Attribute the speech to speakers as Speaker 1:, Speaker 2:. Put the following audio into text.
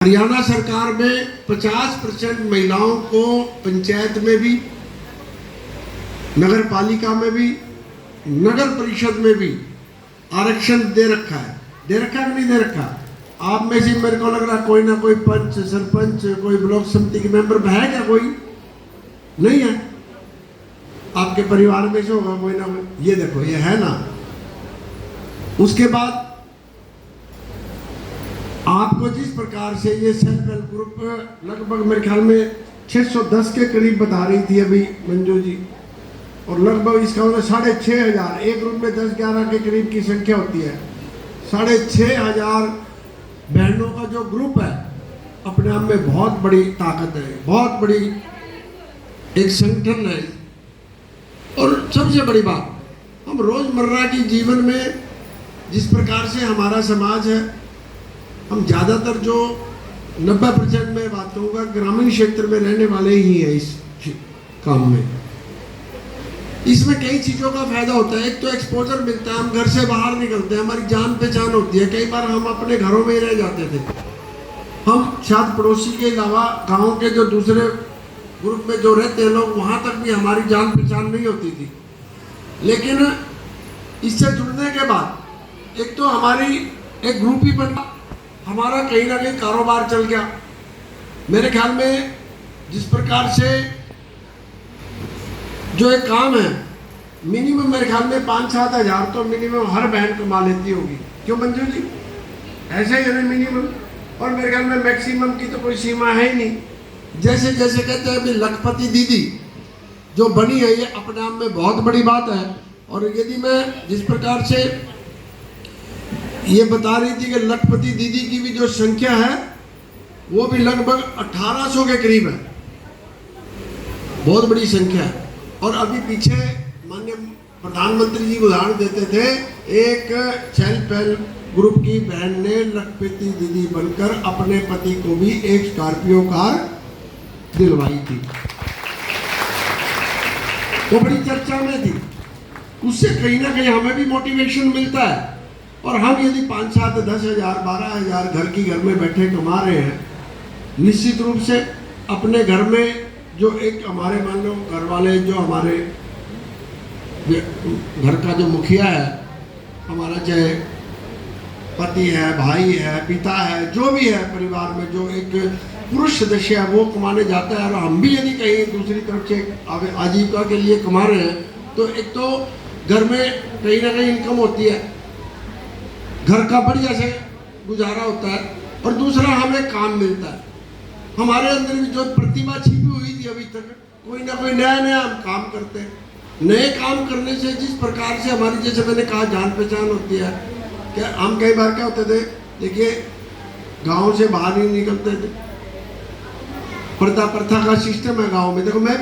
Speaker 1: हरियाणा सरकार में 50% महिलाओं को पंचायत में भी, नगर पालिका में भी, नगर परिषद में भी आरक्षण दे रखा है। दे रखा है कि नहीं दे रखा? आप में से मेरे को लग रहा कोई ना कोई पंच, सरपंच, कोई ब्लॉक समिति के मेंबर है क्या? कोई नहीं है। आपके परिवार में से होगा कोई ना कोई। ये देखो, ये है ना। उसके बाद आपको जिस प्रकार से ये सेल्फ हेल्प ग्रुप लगभग मेरे ख्याल में 610 के करीब बता रही थी अभी मंजू जी, और लगभग इसका मतलब 6,500 एक ग्रुप में 10-11 के करीब की संख्या होती है। 6,500 बहनों का जो ग्रुप है अपने आप में बहुत बड़ी ताकत है, बहुत बड़ी एक संगठन है। और सबसे बड़ी बात, हम रोजमर्रा की जीवन में जिस प्रकार से हमारा समाज है, हम ज़्यादातर जो 90% में बात कहूँगा ग्रामीण क्षेत्र में रहने वाले ही हैं इस काम में। इसमें कई चीज़ों का फायदा होता है। एक तो एक्सपोजर मिलता है, हम घर से बाहर निकलते हैं, हमारी जान पहचान होती है। कई बार हम अपने घरों में ही रह जाते थे, हम शायद पड़ोसी के अलावा गाँव के जो दूसरे ग्रुप में जो रहते हैं लोग, वहाँ तक भी हमारी जान पहचान नहीं होती थी। लेकिन इससे जुड़ने के बाद एक तो हमारी एक ग्रुप ही बना, हमारा कहीं ना कहीं कारोबार चल गया। मेरे ख्याल में जिस प्रकार से जो एक काम है, मिनिमम मेरे ख्याल में 5-7 हज़ार तो मिनिमम हर बहन कमा लेती होगी। क्यों मंजू जी? ऐसे ही है मिनिमम, और मेरे ख्याल में मैक्सिमम की तो कोई सीमा है ही नहीं। जैसे जैसे कहते हैं अभी लखपति दीदी जो बनी है, ये अपने आप में बहुत बड़ी बात है। और यदि मैं जिस प्रकार से ये बता रही थी कि लखपति दीदी की भी जो संख्या है वो भी लगभग 1800 के करीब है, बहुत बड़ी संख्या है। और अभी पीछे माननीय प्रधानमंत्री जी उदाहरण देते थे, एक सेल्फ हेल्प ग्रुप की बहन ने लखपति दीदी बनकर अपने पति को भी एक स्कॉर्पियो कार दिलवाई थी, वो बड़ी चर्चा में थी। उससे कहीं ना कहीं हमें भी मोटिवेशन मिलता है। और हम यदि 5-7, 10,000, 12,000 घर में बैठे कमा रहे हैं, निश्चित रूप से अपने घर में जो एक हमारे मान लो घर वाले, जो हमारे घर का जो मुखिया है हमारा, चाहे पति है, भाई है, पिता है, जो भी है परिवार में जो एक पुरुष सदस्य है, वो कमाने जाता है और हम भी यदि कहीं दूसरी तरफ से आजीविका के लिए कमा रहे हैं, तो एक तो घर में कहीं ना कहीं इनकम होती है, घर का बढ़िया से गुजारा होता है, और दूसरा हमें काम मिलता है। हमारे अंदर भी जो प्रतिभा छिपी हुई थी अभी तक, कोई ना कोई नया हम काम करते हैं। नए काम करने से जिस प्रकार से हमारी, जैसे मैंने कहा, जान पहचान होती है। क्या हम कई बार क्या होते थे, देखिए गांव से बाहर नहीं निकलते थे, प्रथा का सिस्टम है गांव में। देखो मैं